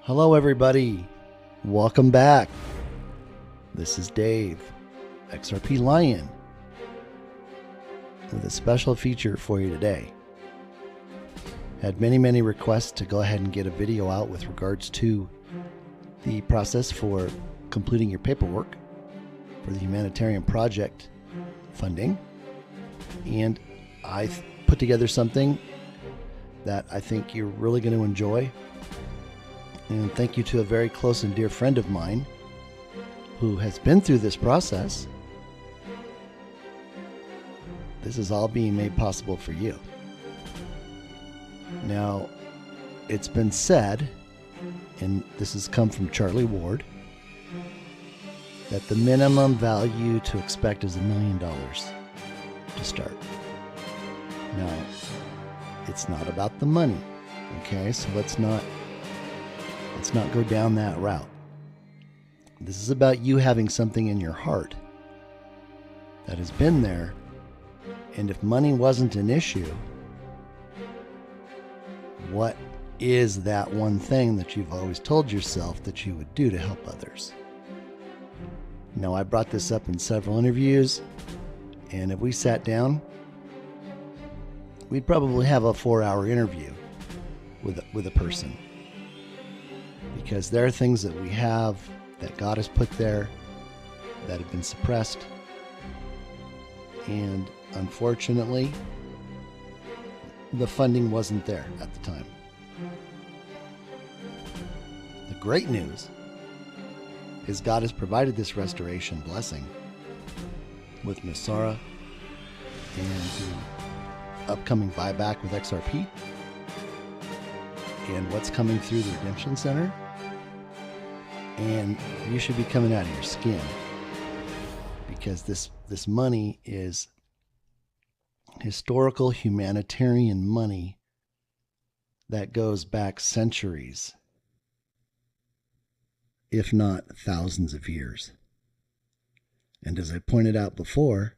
Hello everybody, welcome back. This is Dave, XRP Lion, with a special feature for you today. Had many requests to go ahead and get a video out with regards to the process for completing your paperwork for the Humanitarian Project funding, and I put together something that I think you're really going to enjoy. And thank you to a very close and dear friend of mine who has been through this process. This is all being made possible for you. Now, it's been said, and this has come from Charlie Ward, that the minimum value to expect is $1 million to start. Now, it's not about the money, okay? So let's not go down that route. This is about you having something in your heart that has been there, and if money wasn't an issue, what is that one thing that you've always told yourself that you would do to help others? Now, I brought this up in several interviews, and if we sat down, we'd probably have a 4-hour interview with a person. Because there are things that we have that God has put there that have been suppressed. And unfortunately, the funding wasn't there at the time. The great news is God has provided this restoration blessing with Masara and the upcoming buyback with XRP and what's coming through the Redemption Center. And you should be coming out of your skin, because this money is historical humanitarian money that goes back centuries, if not thousands of years. And as I pointed out before,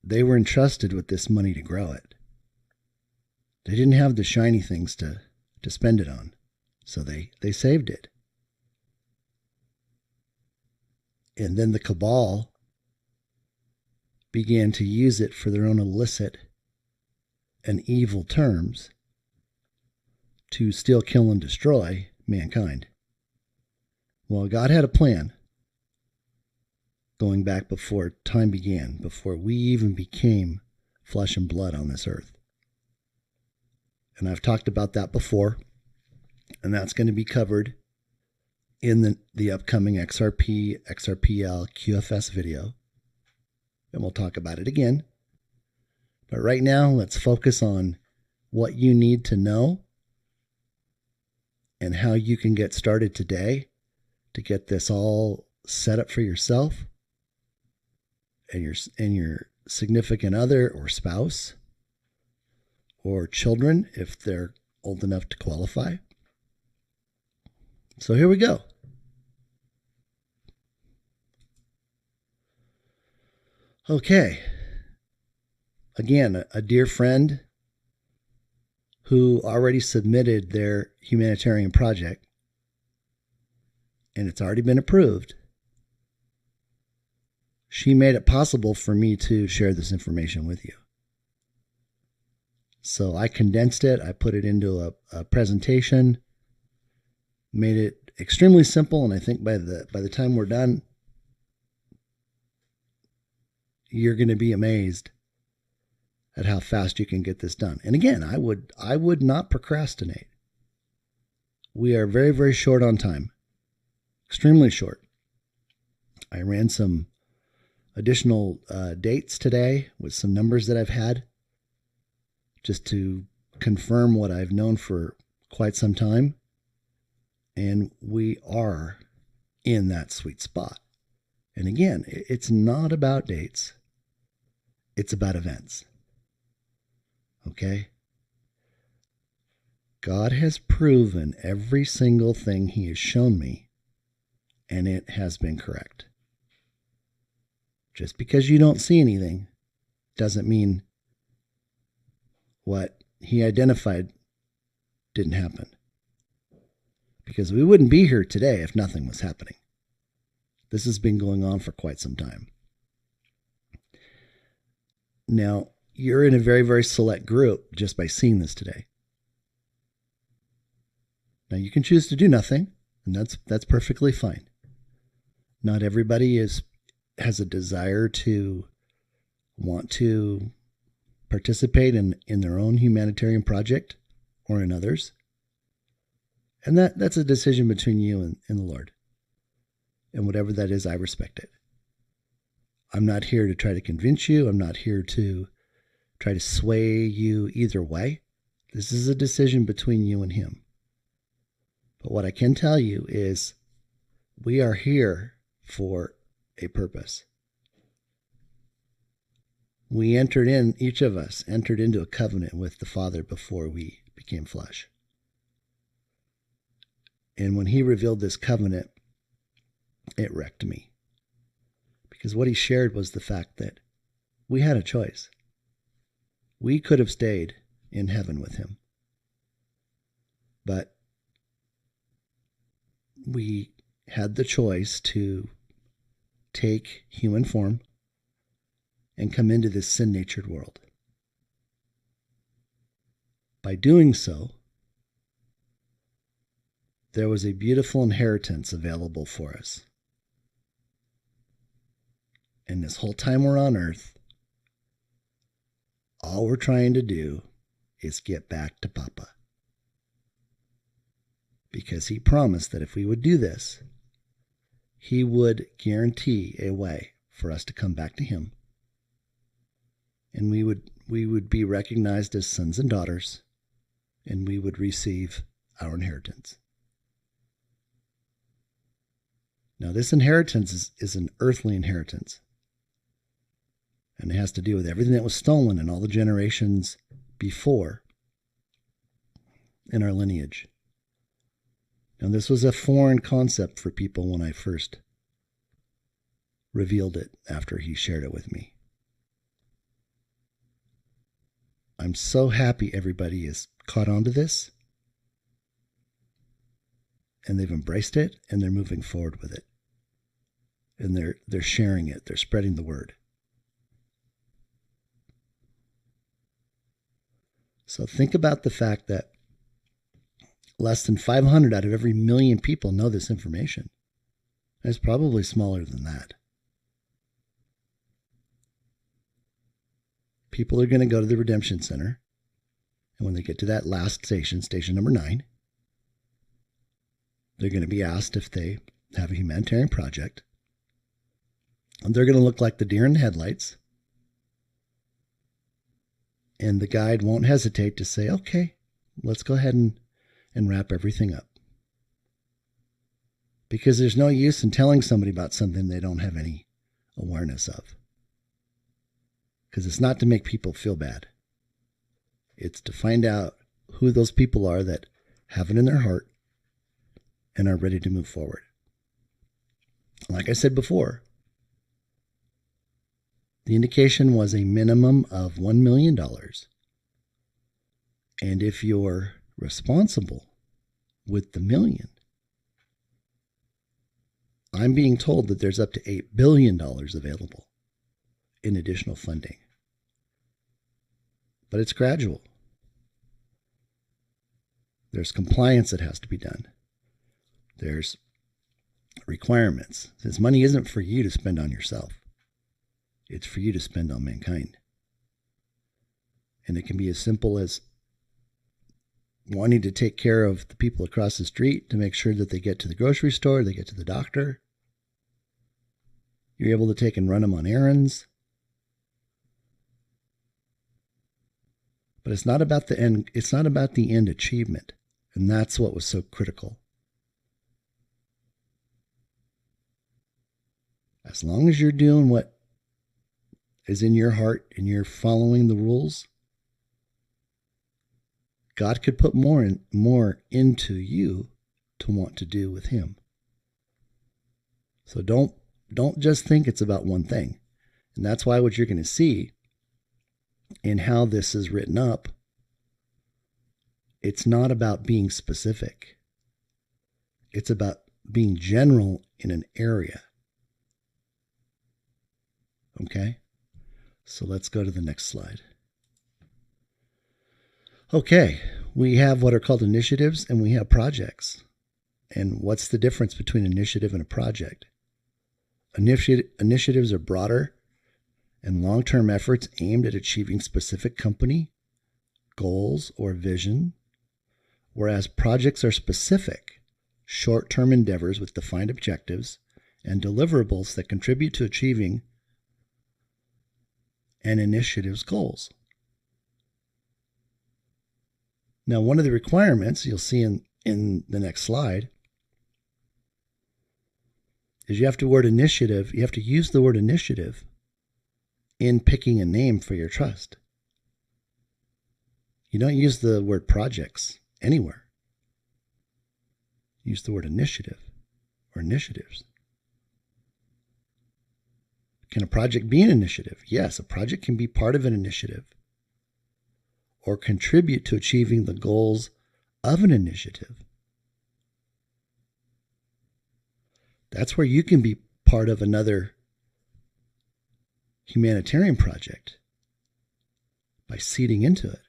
they were entrusted with this money to grow it. They didn't have the shiny things to spend it on. So they saved it. And then the cabal began to use it for their own illicit and evil terms to steal, kill, and destroy mankind. Well, God had a plan going back before time began, before we even became flesh and blood on this earth. And I've talked about that before. And that's going to be covered in the upcoming XRP, XRPL, QFS video. And we'll talk about it again. But right now, let's focus on what you need to know and how you can get started today to get this all set up for yourself and your significant other or spouse or children if they're old enough to qualify. So here we go. Okay. Again, a dear friend who already submitted their humanitarian project, and it's already been approved. She made it possible for me to share this information with you. So I condensed it. I put it into a presentation. Made it extremely simple, and I think by the time we're done, you're going to be amazed at how fast you can get this done. And again, I would not procrastinate. We are very short on time, extremely short. I ran some additional dates today with some numbers that I've had, just to confirm what I've known for quite some time. And we are in that sweet spot. And again, it's not about dates. It's about events. Okay? God has proven every single thing He has shown me, and it has been correct. Just because you don't see anything doesn't mean what He identified didn't happen. Because we wouldn't be here today if nothing was happening. This has been going on for quite some time. Now, you're in a very, very select group just by seeing this today. Now, you can choose to do nothing, and that's perfectly fine. Not everybody has a desire to want to participate in their own humanitarian project or in others. And that's a decision between you and the Lord. And whatever that is, I respect it. I'm not here to try to convince you. I'm not here to try to sway you either way. This is a decision between you and Him. But what I can tell you is we are here for a purpose. Each of us entered into a covenant with the Father before we became flesh. And when He revealed this covenant, it wrecked me. Because what He shared was the fact that we had a choice. We could have stayed in heaven with Him. But we had the choice to take human form and come into this sin-natured world. By doing so, there was a beautiful inheritance available for us. And this whole time we're on earth, all we're trying to do is get back to Papa. Because He promised that if we would do this, He would guarantee a way for us to come back to Him. And we would be recognized as sons and daughters, and we would receive our inheritance. Now, this inheritance is an earthly inheritance. And it has to do with everything that was stolen in all the generations before in our lineage. Now, this was a foreign concept for people when I first revealed it after He shared it with me. I'm so happy everybody is caught on to this, and they've embraced it, and they're moving forward with it. And they're sharing it. They're spreading the word. So think about the fact that less than 500 out of every million people know this information. And it's probably smaller than that. People are going to go to the Redemption Center. And when they get to that last station, station number 9, they're going to be asked if they have a humanitarian project. And they're going to look like the deer in the headlights. And the guide won't hesitate to say, okay, let's go ahead and wrap everything up. Because there's no use in telling somebody about something they don't have any awareness of. Because it's not to make people feel bad. It's to find out who those people are that have it in their heart and are ready to move forward. Like I said before, the indication was a minimum of $1 million. And if you're responsible with the million, I'm being told that there's up to $8 billion available in additional funding. But it's gradual. There's compliance that has to be done. There's requirements. This money isn't for you to spend on yourself. It's for you to spend on mankind. And it can be as simple as wanting to take care of the people across the street to make sure that they get to the grocery store, they get to the doctor. You're able to take and run them on errands. But it's not about the end. It's not about the end achievement. And that's what was so critical. As long as you're doing what is in your heart and you're following the rules, God could put more into you to want to do with Him. So don't just think it's about one thing. And that's why what you're going to see in how this is written up It's not about being specific. It's about being general in an area. Okay? So let's go to the next slide. Okay, we have what are called initiatives and we have projects. And what's the difference between initiative and a project? Initiatives are broader and long-term efforts aimed at achieving specific company goals or vision, whereas projects are specific, short-term endeavors with defined objectives and deliverables that contribute to achieving an initiative's goals. Now, one of the requirements you'll see in the next slide is you have to use the word initiative in picking a name for your trust. You don't use the word projects anywhere. Use the word initiative or initiatives. Can a project be an initiative? Yes, a project can be part of an initiative or contribute to achieving the goals of an initiative. That's where you can be part of another humanitarian project by seeding into it.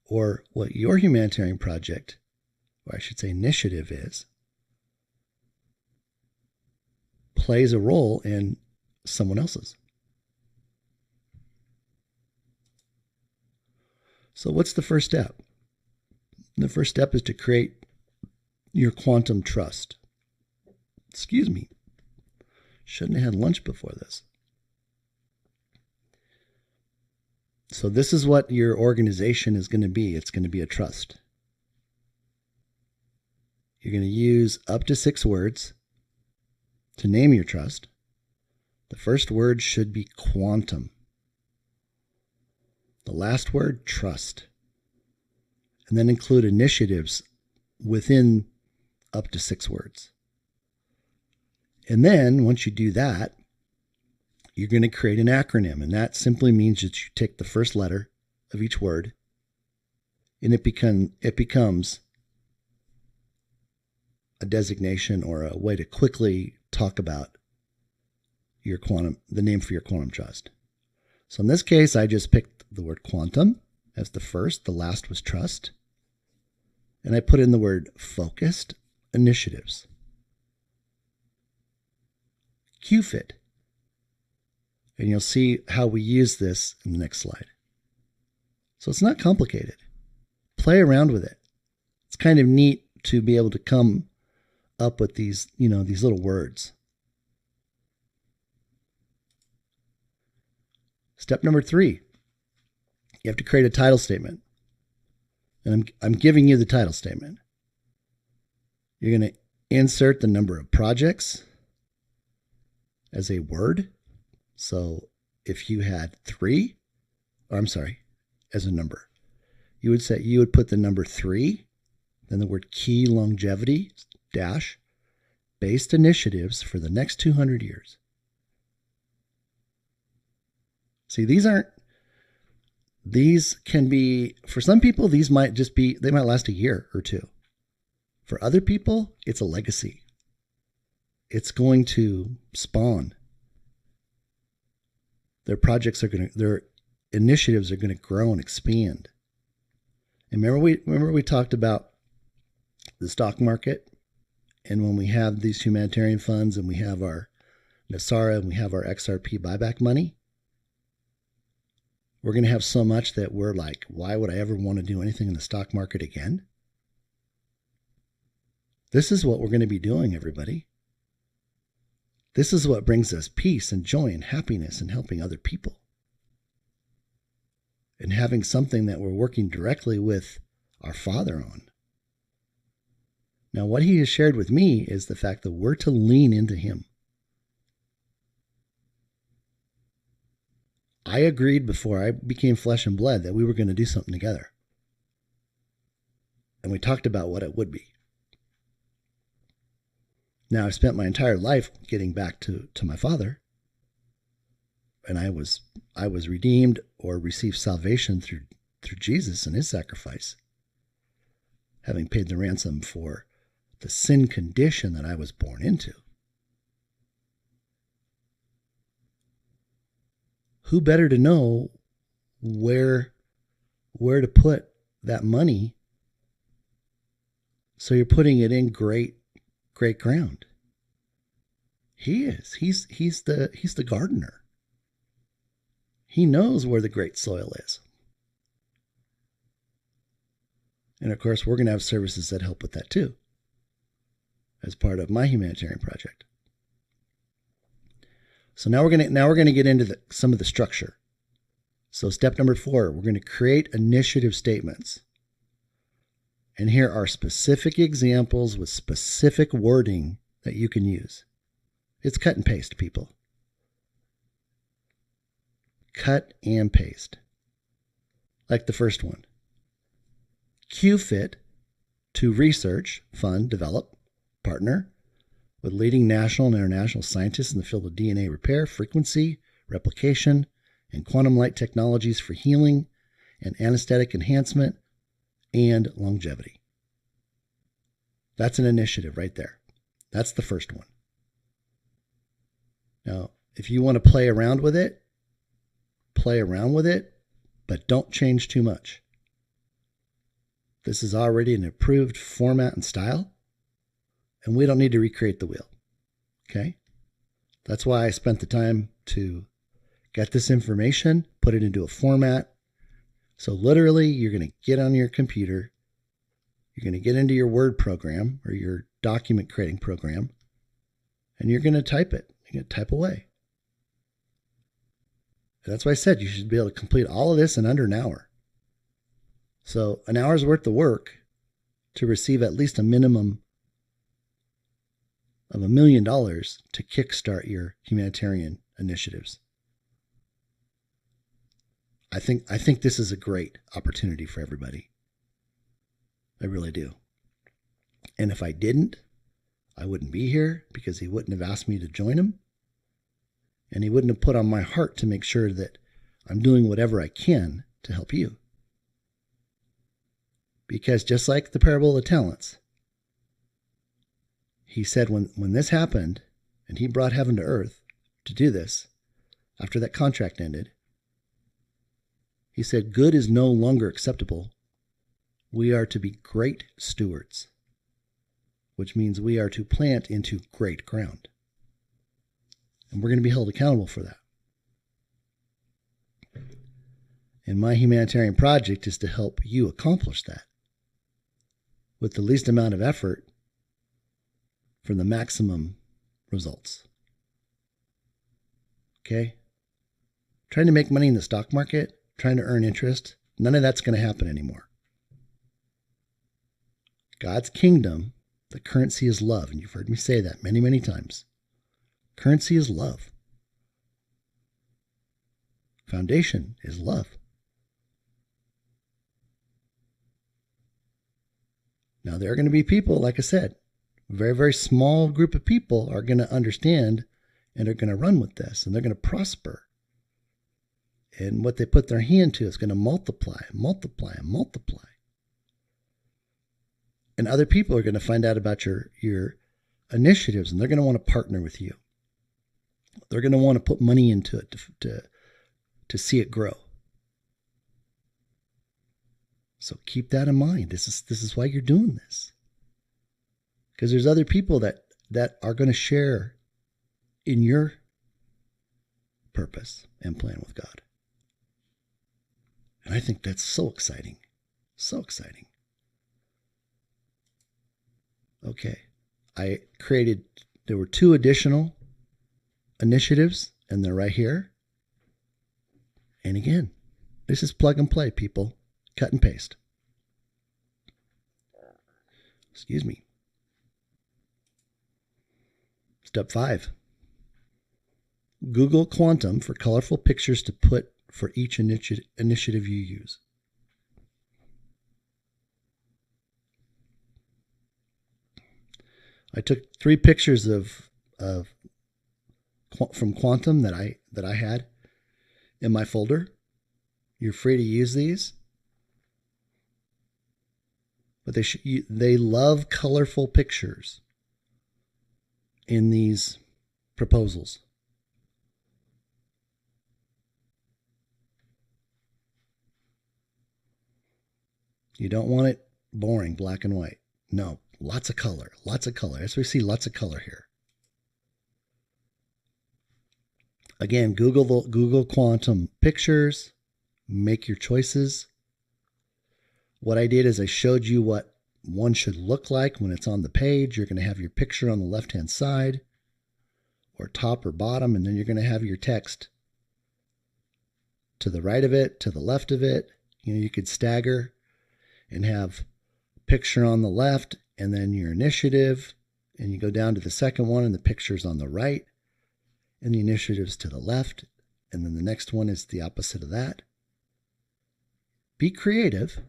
Or what your humanitarian project, or I should say initiative is, plays a role in someone else's. So what's the first step? The first step is to create your quantum trust. Excuse me. Shouldn't have had lunch before this. So this is what your organization is going to be. It's going to be a trust. You're going to use up to 6 words to name your trust. The first word should be quantum. The last word, trust. And then include initiatives within up to 6 words. And then once you do that, you're going to create an acronym. And that simply means that you take the first letter of each word and it becomes a designation or a way to quickly talk about the name for your quantum trust. So in this case, I just picked the word quantum as the first. The last was trust. And I put in the word focused initiatives. QFIT. And you'll see how we use this in the next slide. So it's not complicated. Play around with it. It's kind of neat to be able to come up with these little words. Step number 3, you have to create a title statement. And I'm giving you the title statement. You're going to insert the number of projects as a word. So if you had 3, as a number, you would put the number 3, then the word key longevity dash based initiatives for the next 200 years. See, these can be, for some people, they might last a year or 2. For other people, it's a legacy. It's going to spawn. Their initiatives are going to grow and expand. And remember we talked about the stock market, and when we have these humanitarian funds and we have our NASARA and we have our XRP buyback money, we're going to have so much that we're like, why would I ever want to do anything in the stock market again? This is what we're going to be doing, everybody. This is what brings us peace and joy and happiness and helping other people. And having something that we're working directly with our Father on. Now, what He has shared with me is the fact that we're to lean into Him. I agreed before I became flesh and blood that we were going to do something together. And we talked about what it would be. Now, I've spent my entire life getting back to my Father. And I was redeemed or received salvation through Jesus and His sacrifice. having paid the ransom for the sin condition that I was born into. Who better to know where to put that money so you're putting it in great ground? He is. He's the gardener. He knows where the great soil is. And of course, we're going to have services that help with that too, as part of my humanitarian project. So now we're going to get into some of the structure. So step number 4, we're going to create initiative statements. And here are specific examples with specific wording that you can use. It's cut and paste, people. Cut and paste. Like the first one. QFIT to research, fund, develop, partner with leading national and international scientists in the field of DNA repair, frequency, replication, and quantum light technologies for healing and anesthetic enhancement and longevity. That's an initiative right there. That's the first one. Now, if you want to play around with it, but don't change too much. This is already an approved format and style, and we don't need to recreate the wheel. Okay? That's why I spent the time to get this information, put it into a format. So literally, you're going to get on your computer, you're going to get into your Word program or your document creating program, and you're going to type it. You're going to type away. And that's why I said you should be able to complete all of this in under an hour. So an hour's worth of work to receive at least a minimum of $1 million to kickstart your humanitarian initiatives. I think this is a great opportunity for everybody. I really do. And if I didn't, I wouldn't be here because he wouldn't have asked me to join him. And he wouldn't have put on my heart to make sure that I'm doing whatever I can to help you. Because just like the parable of the talents, he said when this happened and he brought heaven to earth to do this, after that contract ended, he said, good is no longer acceptable. We are to be great stewards, which means we are to plant into great ground. And we're going to be held accountable for that. And my humanitarian project is to help you accomplish that with the least amount of effort for the maximum results. Okay? Trying to make money in the stock market, trying to earn interest, none of that's going to happen anymore. God's kingdom, the currency is love. And you've heard me say that many, many times. Currency is love. Foundation is love. Now, there are going to be people, like I said, a very, very small group of people are going to understand and are going to run with this, and they're going to prosper. And what they put their hand to is going to multiply, multiply, and multiply. And other people are going to find out about your initiatives, and they're going to want to partner with you. They're going to want to put money into it to see it grow. So keep that in mind. This is why you're doing this. Because there's other people that are going to share in your purpose and plan with God. And I think that's so exciting. So exciting. Okay. There were 2 additional initiatives, and they're right here. And again, this is plug and play, people. Cut and paste. Excuse me. Step 5. Google Quantum for colorful pictures to put for each initiative you use. I took 3 pictures from Quantum that I had in my folder. You're free to use these. But they love colorful pictures in these proposals. You don't want it boring, black and white. No, lots of color, lots of color. As we see, lots of color here. Again, Google Quantum Pictures. Make your choices. What I did is I showed you what one should look like when it's on the page. You're going to have your picture on the left-hand side, or top or bottom, and then you're going to have your text to the right of it, to the left of it. You could stagger and have picture on the left and then your initiative, and you go down to the second one and the picture's on the right and the initiative's to the left, and then the next one is the opposite of that. Be creative,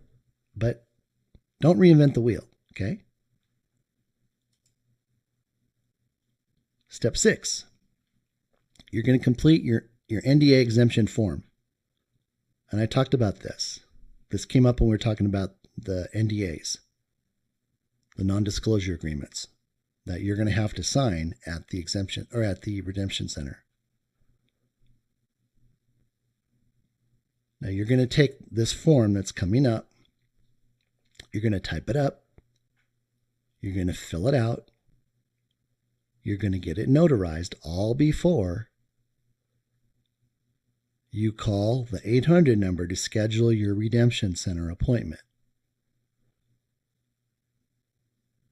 but don't reinvent the wheel, okay? Step 6, you're going to complete your NDA exemption form. And I talked about this. This came up when we were talking about the NDAs, the non-disclosure agreements that you're going to have to sign at the exemption or at the redemption center. Now you're going to take this form that's coming up, you're going to type it up, you're going to fill it out, you're going to get it notarized all before you call the 800 number to schedule your redemption center appointment.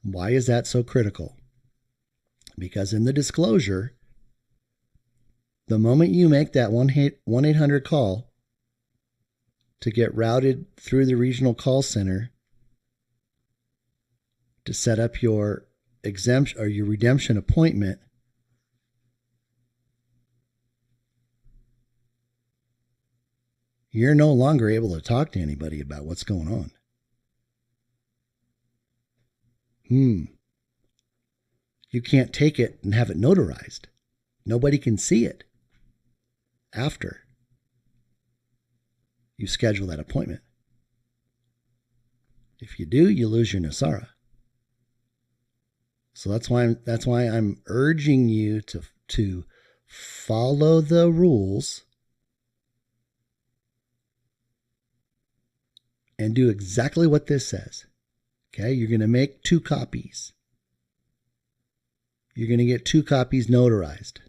Why is that so critical? Because in the disclosure, the moment you make that 1-800 call to get routed through the regional call center to set up your exemption or your redemption appointment, you're no longer able to talk to anybody about what's going on. You can't take it and have it notarized. Nobody can see it after you schedule that appointment. If you do, you lose your NESARA. So that's why I'm urging you to follow the rules and do exactly what this says. Okay, you're going to make 2 copies. You're going to get 2 copies notarized.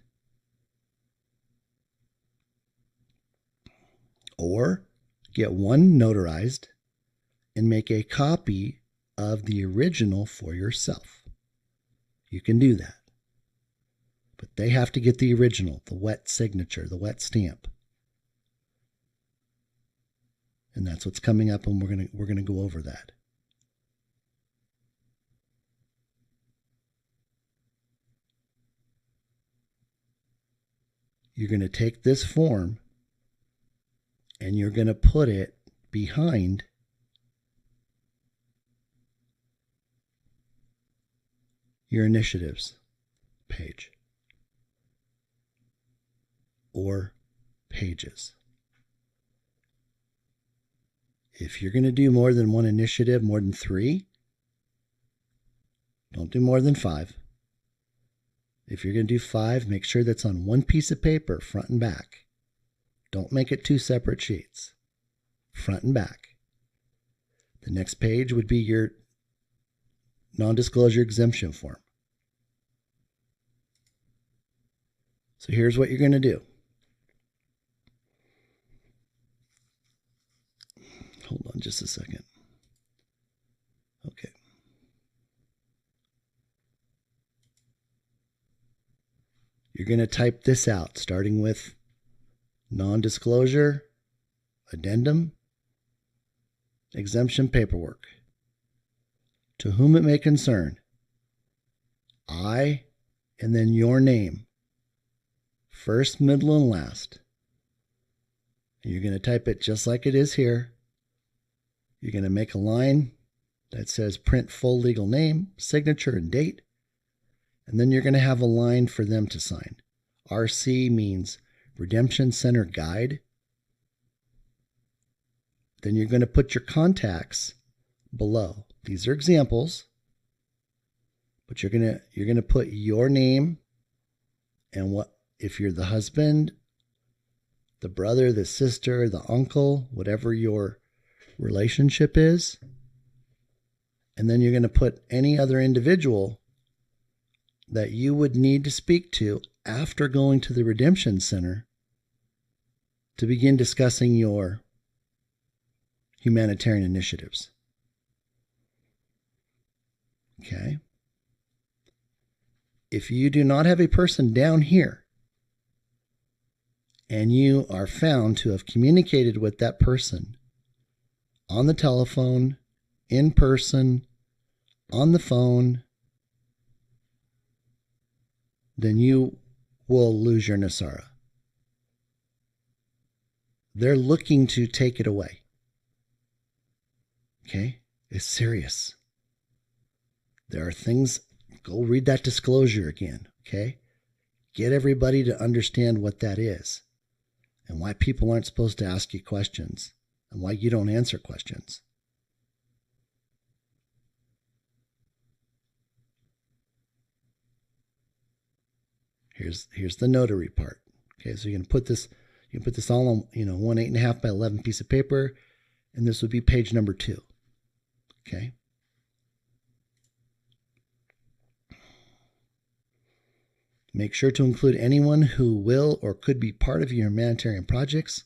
Or get 1 notarized and make a copy of the original for yourself. You can do that. But they have to get the original, the wet signature, the wet stamp. And that's what's coming up, and we're going to go over that. You're going to take this form and you're going to put it behind your initiatives page or pages. If you're going to do more than 1 initiative, more than 3, don't do more than 5. If you're going to do 5, make sure that's on 1 piece of paper, front and back. Don't make it 2 separate sheets, front and back. The next page would be your non-disclosure exemption form. So here's what you're going to do. Hold on just a second. Okay. You're going to type this out, starting with non-disclosure, addendum, exemption paperwork. To whom it may concern, I, and then your name, first, middle, and last. And you're going to type it just like it is here. You're going to make a line that says print full legal name, signature, and date. And then you're going to have a line for them to sign. RC means Redemption Center Guide. Then you're going to put your contacts below. These are examples, but you're gonna put your name and what, if you're the husband, the brother, the sister, the uncle, whatever your relationship is. And then you're going to put any other individual that you would need to speak to after going to the Redemption Center to begin discussing your humanitarian initiatives. Okay. If you do not have a person down here and you are found to have communicated with that person on the telephone, in person, on the phone, then you will lose your Nasara. They're looking to take it away. Okay? It's serious. There are things, go read that disclosure again, okay? Get everybody to understand what that is and why people aren't supposed to ask you questions and why you don't answer questions. Here's the notary part. Okay, so you can put this all on, one 8.5 by 11 piece of paper, and this would be page number 2. Okay. Make sure to include anyone who will or could be part of your humanitarian projects.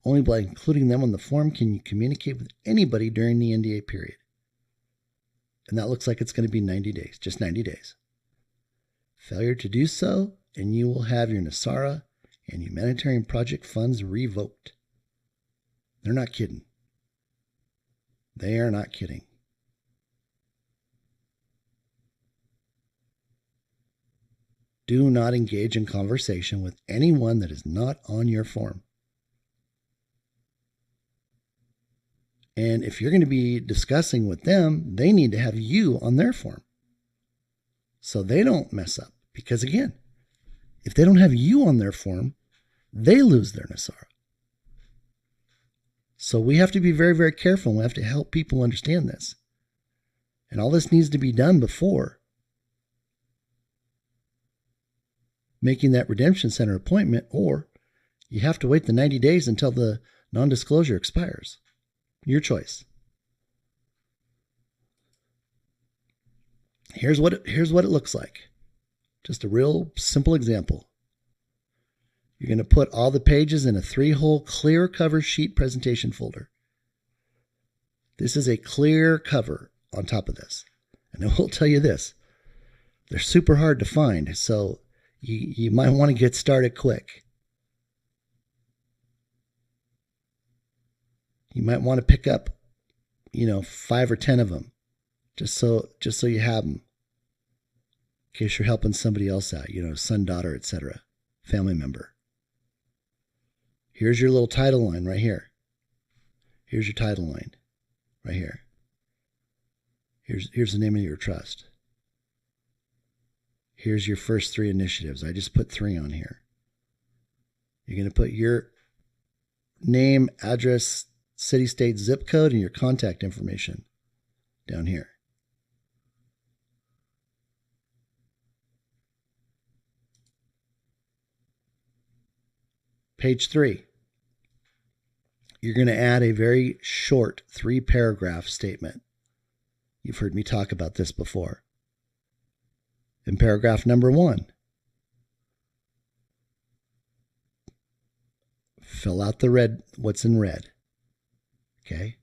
Only by including them on the form can you communicate with anybody during the NDA period. And that looks like it's going to be 90 days, just 90 days. Failure to do so, and you will have your Nasara and humanitarian project funds revoked. They're not kidding. They are not kidding. Do not engage in conversation with anyone that is not on your form. And if you're going to be discussing with them, they need to have you on their form so they don't mess up. Because again, if they don't have you on their form, they lose their Nasara. So we have to be very, very careful. We have to help people understand this. And all this needs to be done before making that Redemption Center appointment, or you have to wait the 90 days until the non-disclosure expires. Your choice. Here's what it looks like. Just a real simple example. You're going to put all the pages in a 3-hole clear cover sheet presentation folder. This is a clear cover on top of this. And I will tell you this. They're super hard to find, so you might want to get started quick. You might want to pick up, 5 or 10 of them, just so you have them, in case you're helping somebody else out, son, daughter, etc., family member. Here's your little title line right here. Here's your title line right here. Here's the name of your trust. Here's your first 3 initiatives. I just put 3 on here. You're going to put your name, address, city, state, zip code, and your contact information down here. Page 3. You're going to add a very short 3-paragraph statement. You've heard me talk about this before. In paragraph number 1, fill out what's in red. Okay?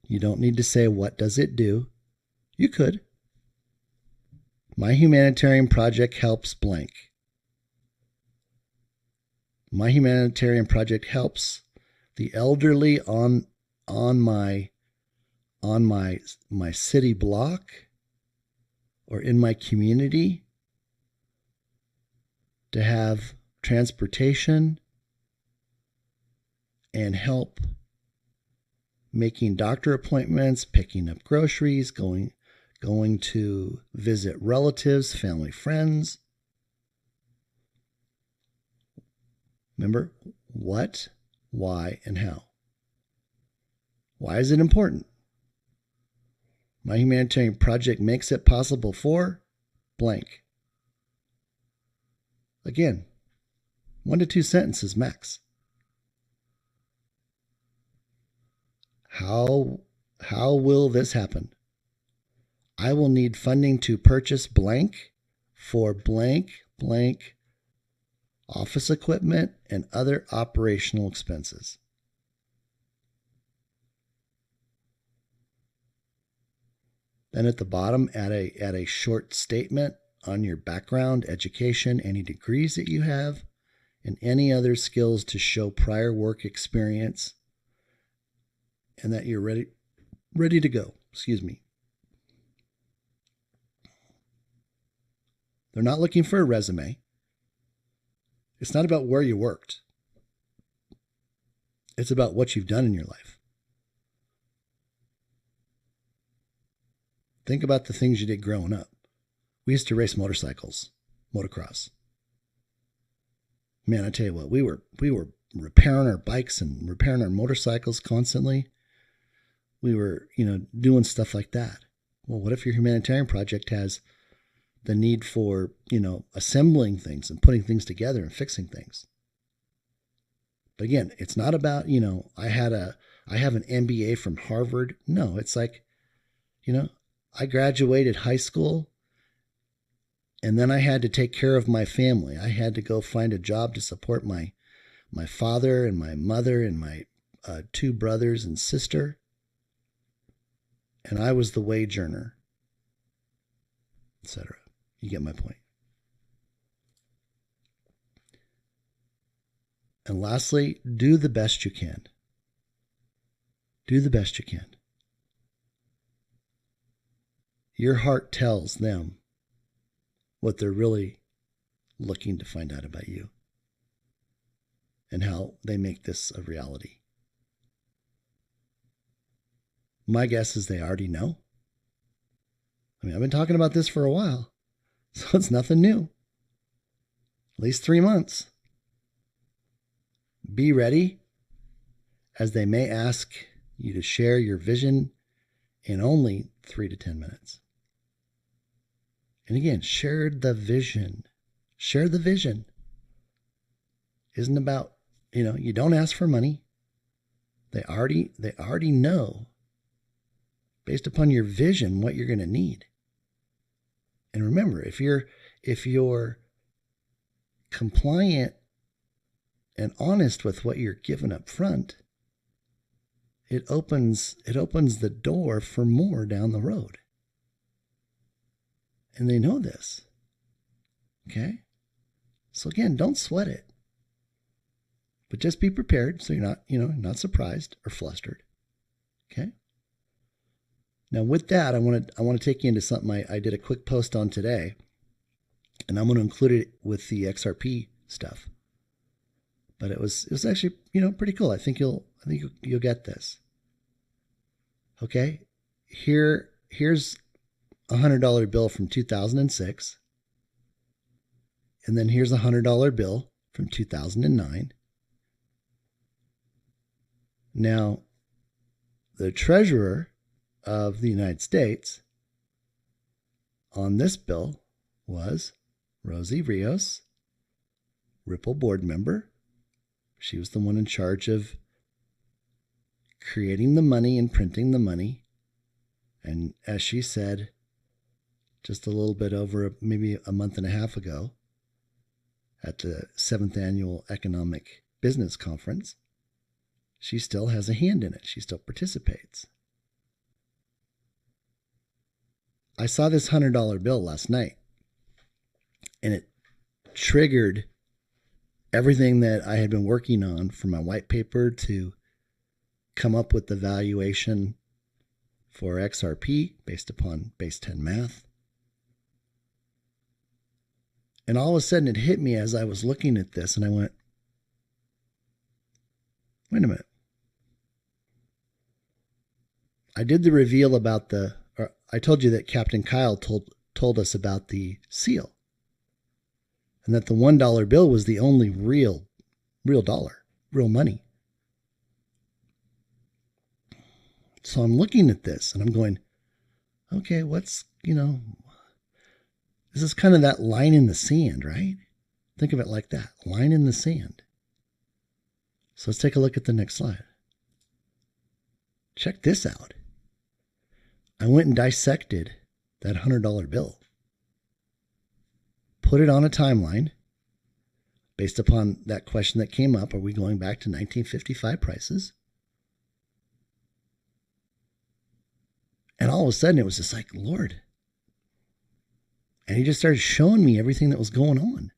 You don't need to say, what does it do? You could. My humanitarian project helps blank. My humanitarian project helps the elderly on my city block or in my community to have transportation and help making doctor appointments, picking up groceries, going to visit relatives, family, friends. Remember, what, why, and how. Why is it important? My humanitarian project makes it possible for blank. Again, 1 to 2 sentences max. How will this happen? I will need funding to purchase blank for blank office equipment and other operational expenses. Then at the bottom, add a short statement on your background, education, any degrees that you have, and any other skills to show prior work experience, and that you're ready to go. Excuse me. They're not looking for a resume. It's not about where you worked. It's about what you've done in your life. Think about the things you did growing up. We used to race motorcycles, motocross. Man, I tell you what, we were repairing our bikes and repairing our motorcycles constantly. We were, doing stuff like that. Well, what if your humanitarian project has the need for, assembling things and putting things together and fixing things? But again, it's not about, I have an MBA from Harvard. No, it's like, I graduated high school and then I had to take care of my family. I had to go find a job to support my father and my mother and my 2 brothers and sister. And I was the wage earner, etc. You get my point. And lastly, do the best you can. Do the best you can. Your heart tells them what they're really looking to find out about you and how they make this a reality. My guess is they already know. I mean, I've been talking about this for a while, so it's nothing new. At least 3 months. Be ready, as they may ask you to share your vision in only 3 to 10 minutes. And again, share the vision. Share the vision. Isn't about, you don't ask for money. They already know, based upon your vision, what you're going to need. And remember, if you're compliant and honest with what you're given up front, it opens the door for more down the road. And they know this. Okay? So again, don't sweat it. But just be prepared so you're not surprised or flustered. Okay? Now with that, I want to take you into something I did a quick post on today, and I'm going to include it with the XRP stuff. But it was actually, pretty cool. I think you'll get this. Okay? Here's a $100 bill from 2006. And then here's a $100 bill from 2009. Now, the treasurer of the United States on this bill was Rosie Rios, Ripple board member. She was the one in charge of creating the money and printing the money. And as she said, just a little bit over maybe a month and a half ago at the 7th Annual Economic Business Conference, she still has a hand in it. She still participates. I saw this $100 bill last night, and it triggered everything that I had been working on for my white paper to come up with the valuation for XRP based upon base 10 math. And all of a sudden it hit me as I was looking at this, and I went, wait a minute. I did the reveal about I told you that Captain Kyle told us about the seal, and that the $1 bill was the only real dollar, real money. So I'm looking at this and I'm going, okay, what's, this is kind of that line in the sand, right? Think of it like that, line in the sand. So let's take a look at the next slide. Check this out. I went and dissected that $100 bill, put it on a timeline based upon that question that came up. Are we going back to 1955 prices? And all of a sudden it was just like, Lord. And he just started showing me everything that was going on.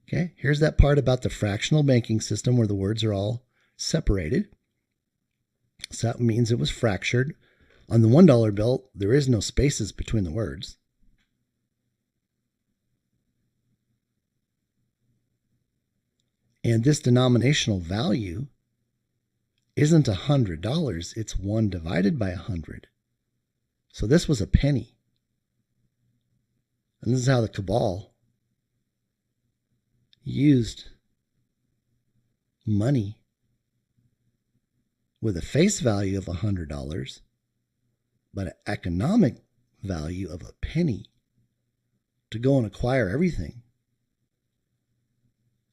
Okay, here's that part about the fractional banking system where the words are all separated. So that means it was fractured. On the $1 bill, there is no spaces between the words. And this denominational value isn't $100, it's 1 divided by 100. So this was a penny. And this is how the cabal used money with a face value of $100, but an economic value of a penny to go and acquire everything,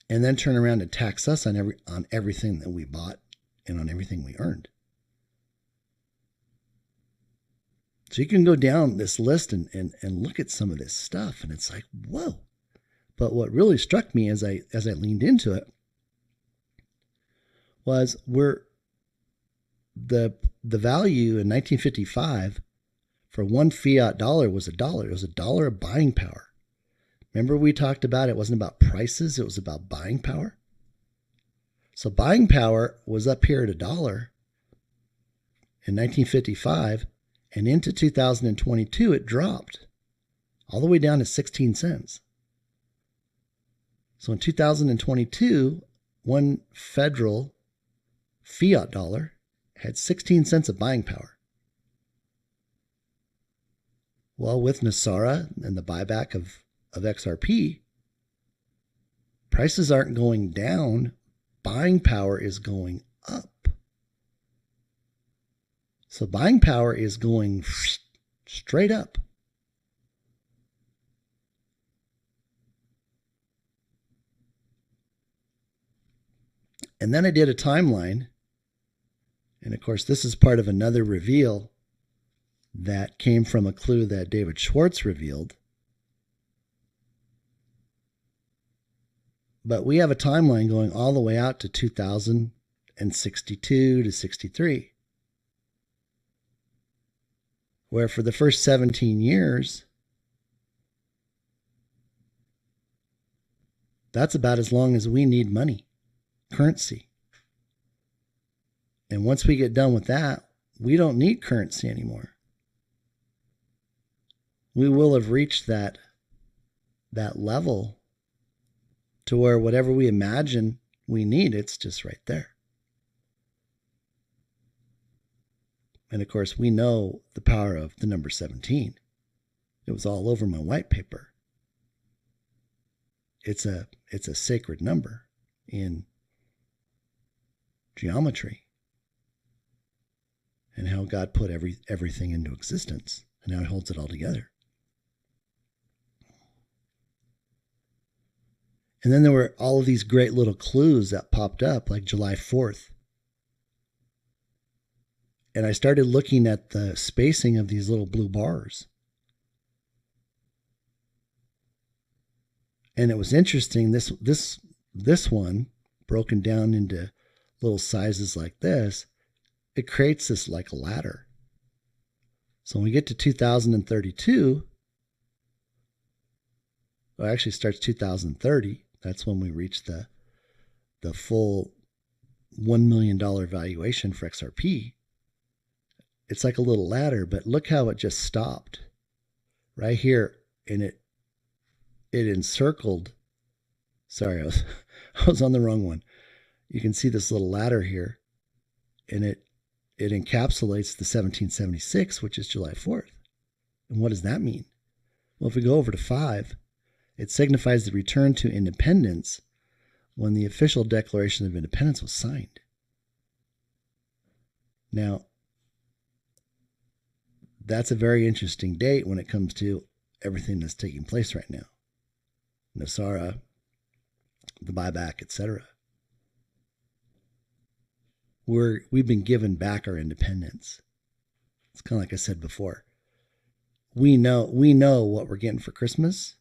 and then turn around and tax us on everything that we bought and on everything we earned. So you can go down this list and look at some of this stuff, and it's like, whoa. But what really struck me as I leaned into it was the value in 1955 for one fiat dollar was $1. It was $1 of buying power. Remember we talked about it wasn't about prices, it was about buying power. So buying power was up here at $1 in 1955, and into 2022 it dropped all the way down to 16 cents. So in 2022, one federal fiat dollar had 16 cents of buying power. Well, with Nasara and the buyback of XRP, prices aren't going down, buying power is going up. So buying power is going straight up. And then I did a timeline. And of course, this is part of another reveal that came from a clue that David Schwartz revealed. But we have a timeline going all the way out to 2062 to 63. Where for the first 17 years, that's about as long as we need money, currency. And once we get done with that, we don't need currency anymore. We will have reached that level to where whatever we imagine we need, it's just right there. And of course, we know the power of the number 17. It was all over my white paper. It's a sacred number in geometry, and how God put everything into existence, and how He holds it all together. And then there were all of these great little clues that popped up, like July 4th. And I started looking at the spacing of these little blue bars. And it was interesting, this one, broken down into little sizes like this, it creates this like a ladder. So when we get to 2032, well, it actually starts 2030. That's when we reach the full $1 million valuation for XRP. It's like a little ladder, but look how it just stopped right here. And it encircled. Sorry, I was on the wrong one. You can see this little ladder here, and it encapsulates the 1776, which is July 4th. And what does that mean? Well, if we go over to 5, it signifies the return to independence when the official Declaration of Independence was signed. Now, that's a very interesting date when it comes to everything that's taking place right now. Nasara, the buyback, etc. We've been given back our independence. It's kind of like I said before. We know what we're getting for Christmas.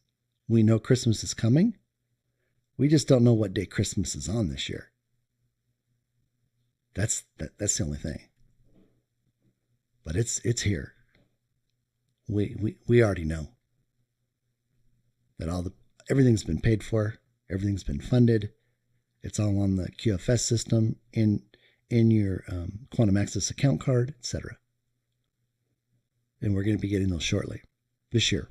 We know Christmas is coming. We just don't know what day Christmas is on this year. That's the only thing. But it's here. We already know that everything's been paid for, everything's been funded. It's all on the QFS system in your Quantum Access account card, etc. And we're going to be getting those shortly this year.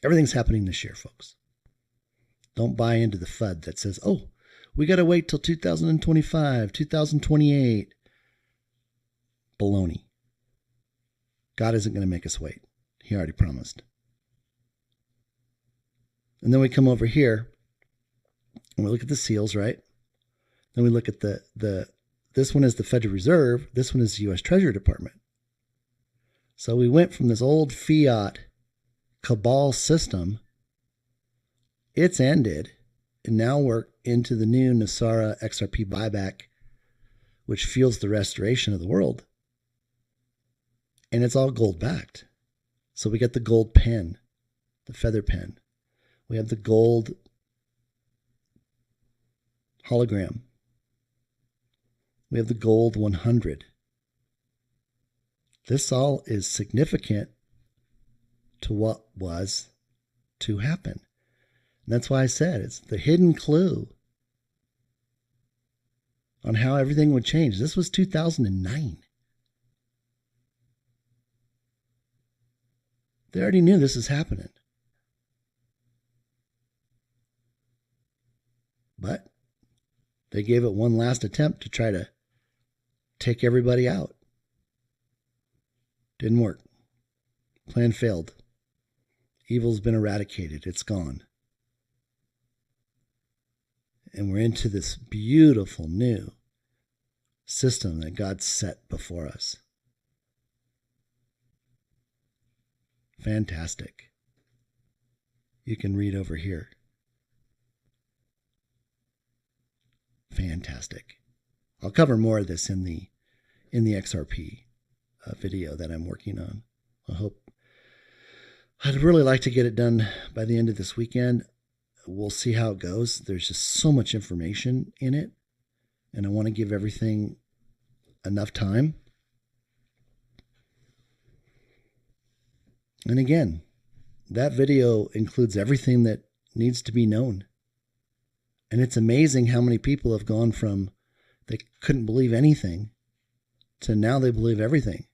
Everything's happening this year, folks. Don't buy into the FUD that says, oh, we got to wait till 2025, 2028. Baloney. God isn't going to make us wait. He already promised. And then we come over here and we look at the seals, right? Then we look at this one is the Federal Reserve. This one is the U.S. Treasury Department. So we went from this old fiat cabal system. It's ended. And now we're into the new Nasara XRP buyback, which fuels the restoration of the world. And it's all gold backed. So we get the gold pen, the feather pen. We have the gold hologram. We have the gold 100. This all is significant to what was to happen. And that's why I said it's the hidden clue on how everything would change. This was 2009. They already knew this was happening. But they gave it one last attempt to try to take everybody out. Didn't work. Plan failed. Evil's been eradicated. It's gone. And we're into this beautiful new system that God set before us. Fantastic. You can read over here. Fantastic. I'll cover more of this in the XRP video that I'm working on. I'd really like to get it done by the end of this weekend. We'll see how it goes. There's just so much information in it, and I want to give everything enough time. And again, that video includes everything that needs to be known. And it's amazing how many people have gone from they couldn't believe anything to now they believe everything.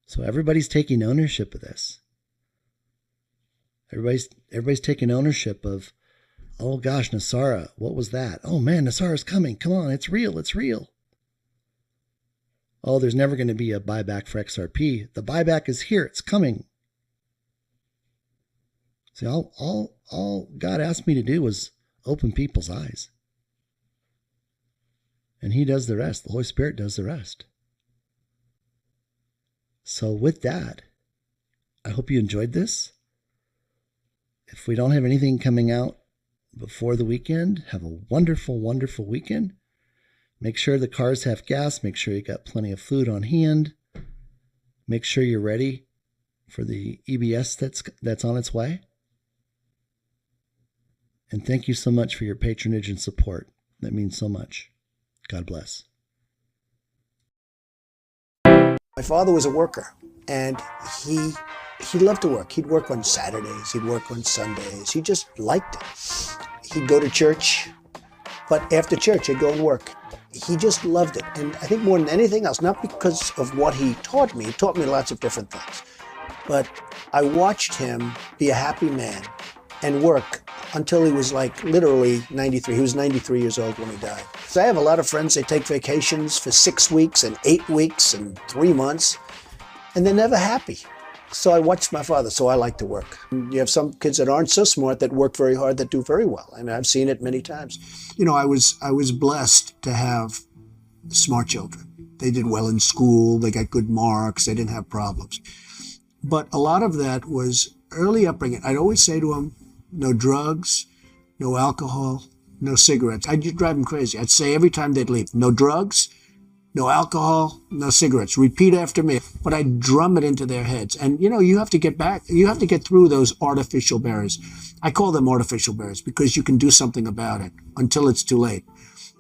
So everybody's taking ownership of this. Everybody's taking ownership of, oh gosh, Nasara, what was that? Oh man, Nasara's coming. Come on, it's real, it's real. Oh, there's never going to be a buyback for XRP. The buyback is here, it's coming. See, all God asked me to do was open people's eyes. And He does the rest. The Holy Spirit does the rest. So with that, I hope you enjoyed this. If we don't have anything coming out before the weekend, have a wonderful, wonderful weekend. Make sure the cars have gas. Make sure you got plenty of food on hand. Make sure you're ready for the EBS that's on its way. And thank you so much for your patronage and support. That means so much. God bless. My father was a worker, and he loved to work. He'd work on Saturdays, he'd work on Sundays. He just liked it. He'd go to church, but after church, he'd go and work. He just loved it. And I think more than anything else, not because of what he taught me lots of different things, but I watched him be a happy man and work until he was like literally 93. He was 93 years old when he died. So I have a lot of friends, they take vacations for 6 weeks and 8 weeks and 3 months, and they're never happy. So I watched my father, so I like to work. You have some kids that aren't so smart that work very hard that do very well. I mean, I've seen it many times. You know, I was blessed to have smart children They did well in school. They got good marks. They didn't have problems. But a lot of that was early upbringing. I'd always say to them, no drugs, no alcohol, no cigarettes. I'd drive them crazy. I'd say every time they'd leave, no drugs, no alcohol, no cigarettes. Repeat after me. But I drum it into their heads. And, you have to get back. You have to get through those artificial barriers. I call them artificial barriers because you can do something about it until it's too late.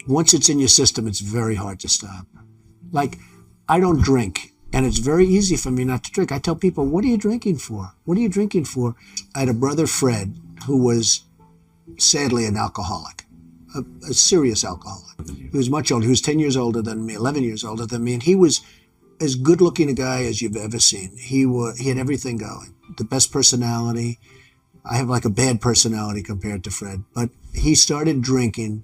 Once it's in your system, it's very hard to stop. Like, I don't drink, and it's very easy for me not to drink. I tell people, what are you drinking for? What are you drinking for? I had a brother, Fred, who was sadly an alcoholic, a serious alcoholic. He was much older. He was 10 years older than me, 11 years older than me, and he was as good-looking a guy as you've ever seen. He had everything going, the best personality. I have like a bad personality compared to Fred, but he started drinking,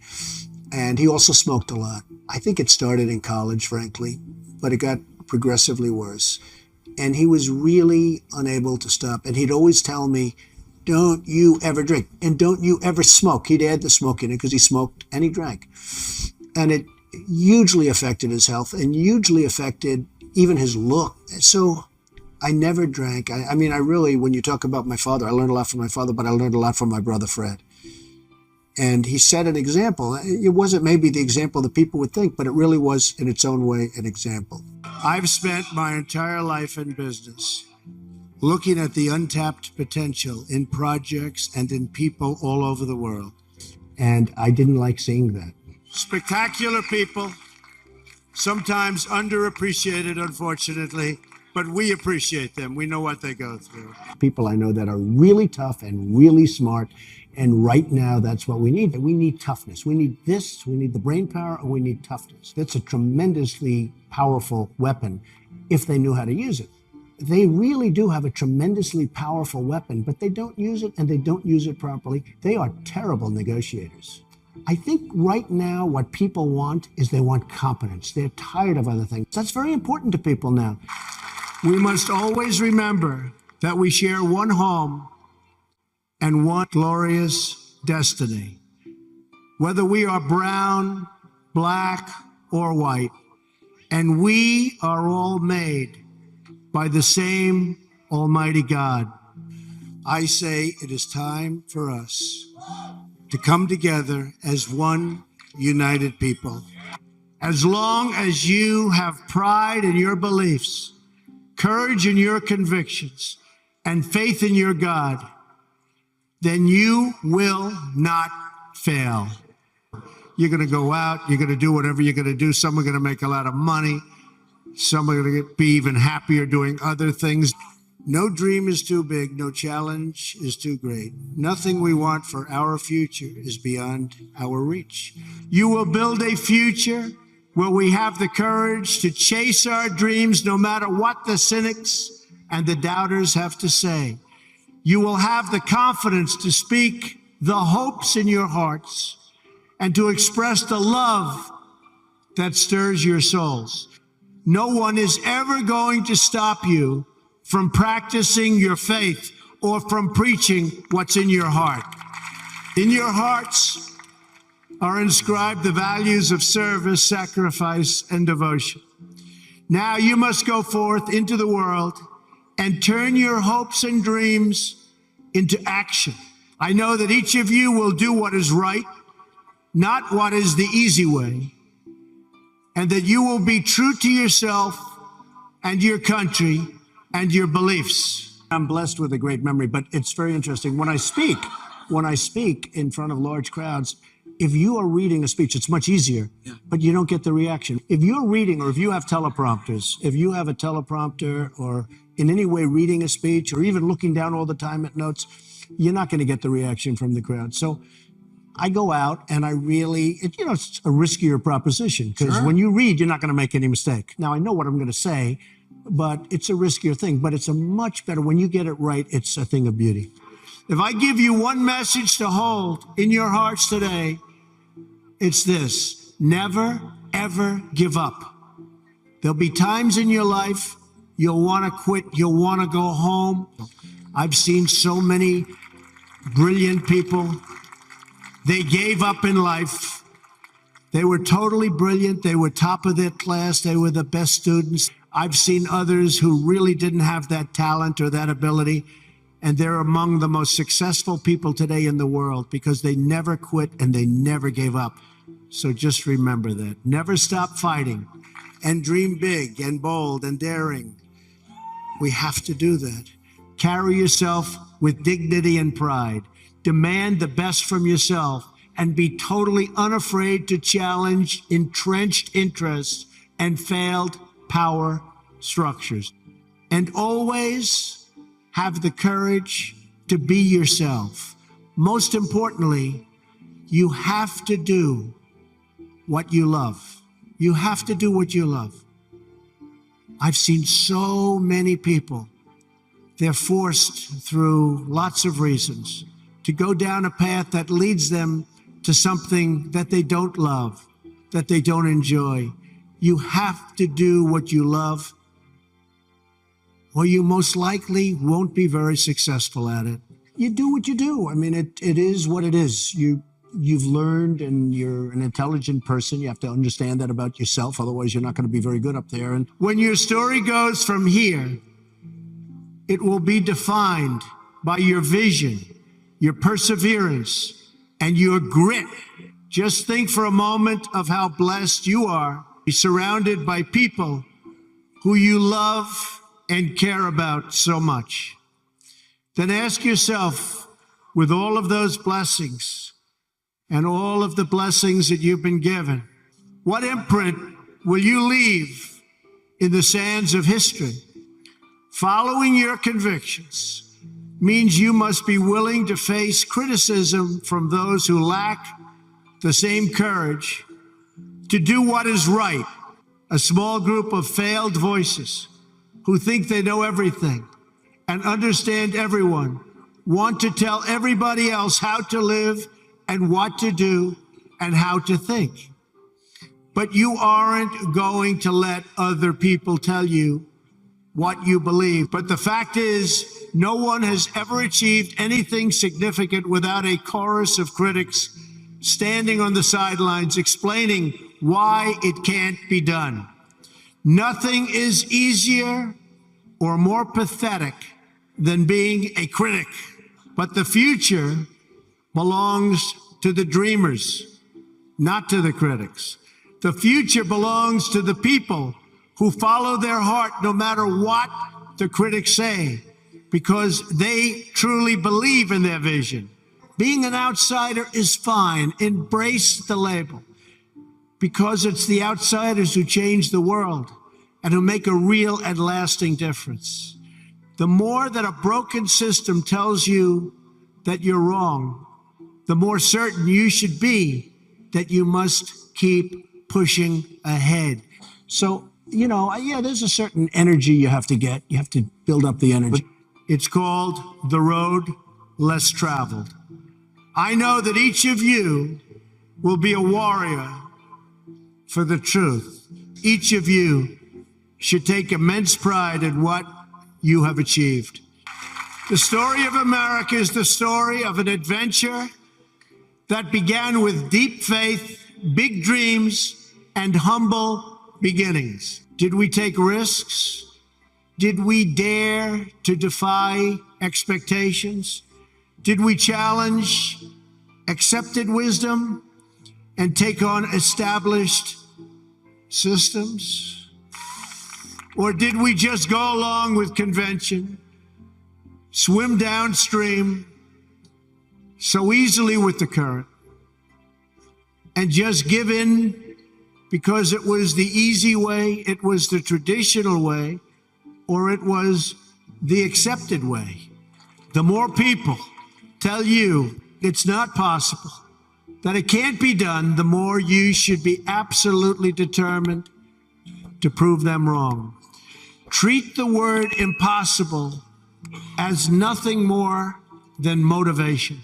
and he also smoked a lot. I think it started in college, frankly, but it got progressively worse. And he was really unable to stop. And he'd always tell me, don't you ever drink, and don't you ever smoke. He'd add the smoke in it because he smoked and he drank. And it hugely affected his health and hugely affected even his look. So I never drank. I mean, I really, when you talk about my father, I learned a lot from my father, but I learned a lot from my brother, Fred. And he set an example. It wasn't maybe the example that people would think, but it really was, in its own way, an example. I've spent my entire life in business looking at the untapped potential in projects and in people all over the world. And I didn't like seeing that. Spectacular people, sometimes underappreciated, unfortunately, but we appreciate them. We know what they go through. People I know that are really tough and really smart. And right now, that's what we need. We need toughness. We need this, we need the brain power, and we need toughness. That's a tremendously powerful weapon if they knew how to use it. They really do have a tremendously powerful weapon, but they don't use it, and they don't use it properly. They are terrible negotiators. I think right now what people want is they want competence. They're tired of other things. That's very important to people now. We must always remember that we share one home and one glorious destiny. Whether we are brown, black, or white, and we are all made by the same Almighty God. I say it is time for us to come together as one united people. As long as you have pride in your beliefs, courage in your convictions, and faith in your God, then you will not fail. You're going to go out, you're going to do whatever you're going to do. Some are going to make a lot of money. Some are going to be even happier doing other things. No dream is too big, no challenge is too great. Nothing we want for our future is beyond our reach. You will build a future where we have the courage to chase our dreams no matter what the cynics and the doubters have to say. You will have the confidence to speak the hopes in your hearts and to express the love that stirs your souls. No one is ever going to stop you from practicing your faith or from preaching what's in your heart. In your hearts are inscribed the values of service, sacrifice, and devotion. Now you must go forth into the world and turn your hopes and dreams into action. I know that each of you will do what is right, not what is the easy way, and that you will be true to yourself and your country and your beliefs. I'm blessed with a great memory, but it's very interesting. When I speak in front of large crowds, if you are reading a speech, it's much easier, but you don't get the reaction. If you're reading, or if you have teleprompters, if you have a teleprompter or in any way reading a speech or even looking down all the time at notes, you're not going to get the reaction from the crowd. So I go out and I really, it's a riskier proposition because when you read, you're not going to make any mistake. Now, I know what I'm going to say, but it's a riskier thing. But it's a much better, when you get it right, it's a thing of beauty. If I give you one message to hold in your hearts today, it's this: never, ever give up. There'll be times in your life you'll want to quit, you'll want to go home. I've seen so many brilliant people. They gave up in life They were totally brilliant. They were top of their class. They were the best students. I've seen others who really didn't have that talent or that ability, and they're among the most successful people today in the world because they never quit and they never gave up. So just remember that. Never stop fighting and dream big and bold and daring. We have to do that. Carry yourself with dignity and pride. Demand the best from yourself and be totally unafraid to challenge entrenched interests and failed power structures. And always have the courage to be yourself. Most importantly, you have to do what you love. You have to do what you love. I've seen so many people, they're forced through lots of reasons to go down a path that leads them to something that they don't love, that they don't enjoy. You have to do what you love, or you most likely won't be very successful at it. You do what you do. I mean, it is what it is. You've learned, and you're an intelligent person. You have to understand that about yourself. Otherwise, you're not going to be very good up there. And when your story goes from here, it will be defined by your vision, your perseverance, and your grit. Just think for a moment of how blessed you are, be surrounded by people who you love and care about so much. Then ask yourself, with all of those blessings and all of the blessings that you've been given, what imprint will you leave in the sands of history? Following your convictions means you must be willing to face criticism from those who lack the same courage to do what is right. A small group of failed voices who think they know everything and understand everyone want to tell everybody else how to live and what to do and how to think. But you aren't going to let other people tell you what you believe. But the fact is, no one has ever achieved anything significant without a chorus of critics standing on the sidelines explaining why it can't be done. Nothing is easier or more pathetic than being a critic. But the future belongs to the dreamers, not to the critics. The future belongs to the people who follow their heart no matter what the critics say, because they truly believe in their vision. Being an outsider is fine. Embrace the label, because it's the outsiders who change the world and who make a real and lasting difference. The more that a broken system tells you that you're wrong, the more certain you should be that you must keep pushing ahead. So, yeah, there's a certain energy you have to get. You have to build up the energy. It's called the road less traveled. I know that each of you will be a warrior for the truth. Each of you should take immense pride in what you have achieved. The story of America is the story of an adventure that began with deep faith, big dreams, and humble beginnings. Did we take risks? Did we dare to defy expectations? Did we challenge accepted wisdom and take on established systems? Or did we just go along with convention, swim downstream so easily with the current, and just give in because it was the easy way, it was the traditional way, or it was the accepted way? The more people tell you it's not possible, that it can't be done, the more you should be absolutely determined to prove them wrong. Treat the word impossible as nothing more than motivation.